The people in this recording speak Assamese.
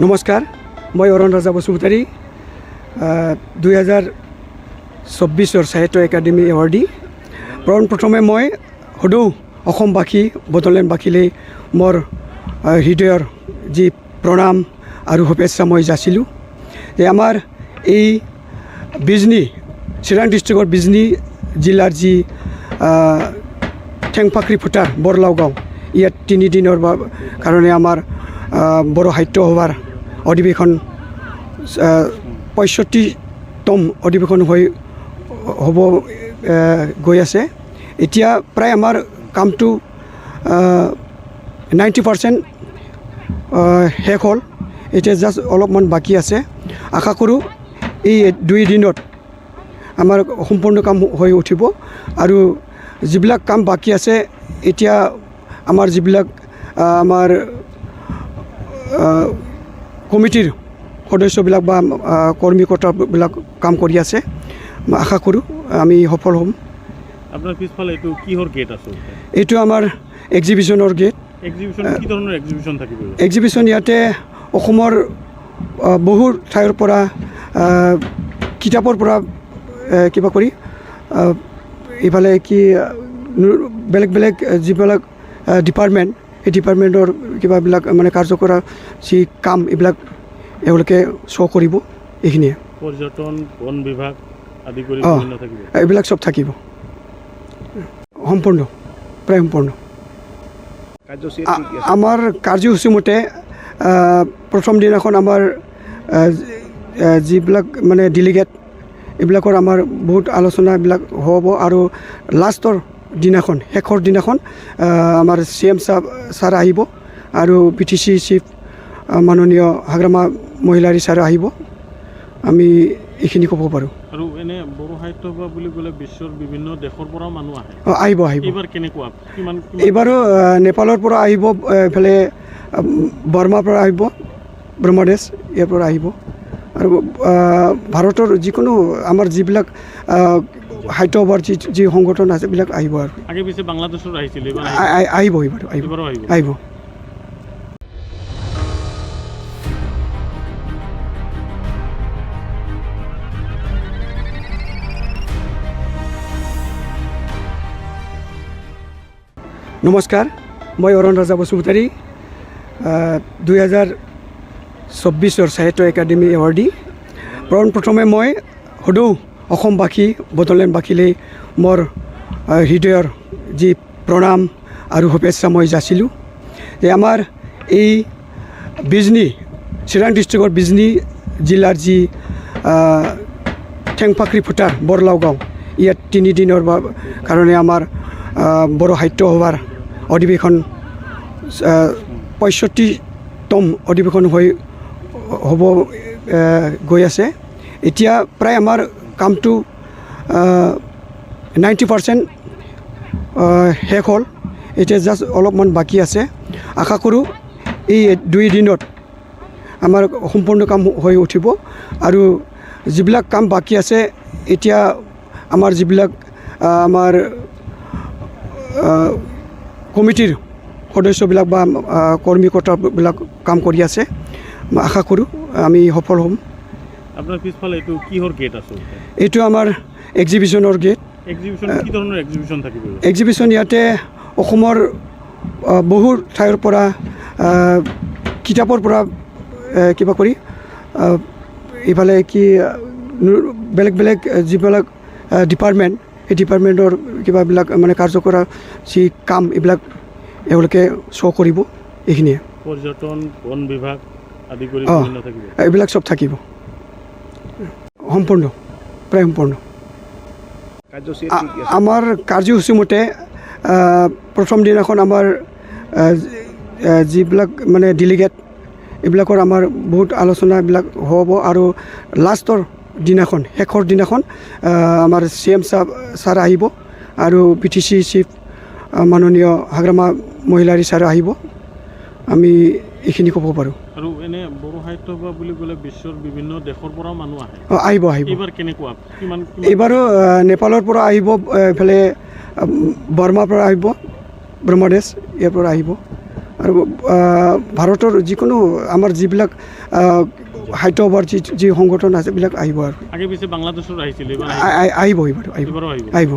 নমস্কাৰ, মই অৰণ ৰাজা বসুমতাৰী 2024 সাহিত্য একাডেমি এৱাৰ্ডী। প্ৰথমে মই সদৌ অসমবাসী বড়োলেণ্ডবাসীলৈ মোৰ হৃদয়ৰ যি প্ৰণাম আৰু শুভেচ্ছা মই যাচিলোঁ যে আমাৰ এই বিজনী চিৰাং ডিষ্ট্ৰিক্টৰ বিজনী জিলাৰ যি ঠেংফাখৰি ফুটাৰ বৰলাও গাঁও, ইয়াত 3 দিনৰ কাৰণে আমাৰ বড়ো সাহিত্য সভাৰ অধিৱেশন 65তম অধিৱেশন হ'ব গৈ আছে। এতিয়া প্ৰায় আমাৰ কামটো 90% শেষ হ'ল, এতিয়া জাষ্ট অলপমান বাকী আছে। আশা কৰোঁ এই 2 দিনত আমাৰ সম্পূৰ্ণ কাম হৈ উঠিব আৰু যিবিলাক কাম বাকী আছে এতিয়া আমাৰ যিবিলাক আমাৰ কমিটিৰ সদস্যবিলাক বা কৰ্মীকৰ্তাবিলাক কাম কৰি আছে, আশা কৰোঁ আমি সফল হ'ম। আপোনাৰ পিছফালে এইটো কিহৰ গেট আছে? এইটো আমাৰ এক্সিবিশ্যনৰ গেট। এক্সিবিশ্যন কি ধৰণৰ এক্সিবিশ্যন থাকিব? এক্সিবিশ্যন ইয়াতে অসমৰ বহু ঠাইৰ পৰা কিতাপৰ পৰা কিবা কৰি এইফালে কি বেলেগ বেলেগ যিবিলাক ডিপাৰ্টমেণ্ট, এই ডিপাৰ্টমেণ্টৰ কিবাবিলাক মানে কাৰ্যকৰা যি কাম এইবিলাক এওঁলোকে শ্ব' কৰিব। এইখিনিয়ে পৰ্যটন, বন বিভাগ আদি কৰি থাকিব, এইবিলাক চব থাকিব সম্পূৰ্ণ, প্ৰায় সম্পূৰ্ণ। আমাৰ কাৰ্যসূচী মতে প্ৰথম দিনাখন আমাৰ যিবিলাক মানে ডেলিগেট এইবিলাকৰ আমাৰ বহুত আলোচনাবিলাক হ'ব আৰু লাষ্টৰ দিনাখন, শেষৰ দিনাখন আমাৰ CM ছাৰ আহিব আৰু PTC চিফ মাননীয় হাগ্ৰামা মহিলাৰী ছাৰ আহিব। আমি এইখিনি ক'ব পাৰোঁ। আৰু এনে বড়ো সাহিত্য সভা বুলি ক'লে বিশ্বৰ বিভিন্ন দেশৰ পৰা মানুহ আহে। আহিব। এইবাৰ কেনেকুৱা? এইবাৰো নেপালৰ পৰা আহিব, এইফালে বৰ্মাৰ পৰা আহিব, ব্ৰহ্মদেশ ইয়াৰ পৰা আহিব আৰু ভাৰতৰ যিকোনো আমাৰ যিবিলাক সাহিত্য সভাৰ যি সংগঠন আছে এইবিলাক আহিব। আৰু আগে পিছে বাংলাদেশত আহিছিল, আহিব। নমস্কাৰ, মই অৰণ ৰাজা বসুমতাৰী 2024 সাহিত্য একাডেমি এৱাৰ্ডী। প্ৰথমে মই সদৌ অসমবাসী বড়োলেণ্ডবাসীলৈ মোৰ হৃদয়ৰ যি প্ৰণাম আৰু শুভেচ্ছা মই যাচিলোঁ যে আমাৰ এই বিজনী চিৰাং ডিষ্ট্ৰিক্টৰ বিজনী জিলাৰ যি ঠেংফাখৰি ফুটাৰ বৰলাও গাঁও, ইয়াত 3 দিনৰ কাৰণে আমাৰ বড়ো সাহিত্য সভাৰ অধিৱেশন 65তম অধিৱেশন হ'ব গৈ আছে। এতিয়া প্ৰায় আমাৰ কামটো 90% শেষ হ'ল, এতিয়া জাষ্ট অলপমান বাকী আছে। আশা কৰোঁ এই 2 দিনত আমাৰ সম্পূৰ্ণ কাম হৈ উঠিব আৰু যিবিলাক কাম বাকী আছে এতিয়া আমাৰ যিবিলাক আমাৰ কমিটিৰ সদস্যবিলাক বা কৰ্মীকৰ্তাবিলাক কাম কৰি আছে, আশা কৰোঁ আমি সফল হ'ম। আপোনাৰ পিছফালে এইটো কিহৰ গেট আছে? এইটো আমাৰ এক্সিবিশ্যনৰ গেট। এক্সিবিশ্যন কি ধৰণৰ এক্সিবিশ্যন থাকিব? এক্সিবিশ্যন ইয়াতে অসমৰ বহু ঠাইৰ পৰা কিতাপৰ পৰা কিবা কৰি এইফালে কি বেলেগ বেলেগ যিবিলাক ডিপাৰ্টমেণ্ট, এই ডিপাৰ্টমেণ্টৰ কিবাবিলাক মানে কাৰ্যকৰা যি কাম এইবিলাক এওঁলোকে শ্ব' কৰিব। এইখিনিয়ে পৰ্যটন, বন বিভাগ আদি কৰি থাকিব, এইবিলাক চব থাকিব সম্পূৰ্ণ, প্ৰায় সম্পূৰ্ণ। আমাৰ কাৰ্যসূচী মতে প্ৰথম দিনাখন আমাৰ যিবিলাক মানে ডেলিগেট এইবিলাকৰ আমাৰ বহুত আলোচনাবিলাক হ'ব আৰু লাষ্টৰ দিনাখন, শেষৰ দিনাখন আমাৰ CM ছাৰ আহিব আৰু PTC চিফ মাননীয় হাগ্ৰামা মহিলাৰী ছাৰ আহিব। আমি এইখিনি ক'ব পাৰোঁ। আৰু এনে বড়ো সাহিত্য সভা বুলি ক'লে বিশ্বৰ বিভিন্ন দেশৰ পৰা মানুহ আহে। আহিব। এইবাৰ কেনেকুৱা? এইবাৰো নেপালৰ পৰা আহিব, এইফালে বৰ্মাৰ পৰা আহিব, ব্ৰহ্মদেশ ইয়াৰ পৰা আহিব আৰু ভাৰতৰ যিকোনো আমাৰ যিবিলাক সাহিত্য সভাৰ যি সংগঠন আছে এইবিলাক আহিব আৰু আগে পিছে বাংলাদেশত আহিছিল, এইবাৰ আহিব এইবাৰ আহিব এইবাৰো আহিব। আহিব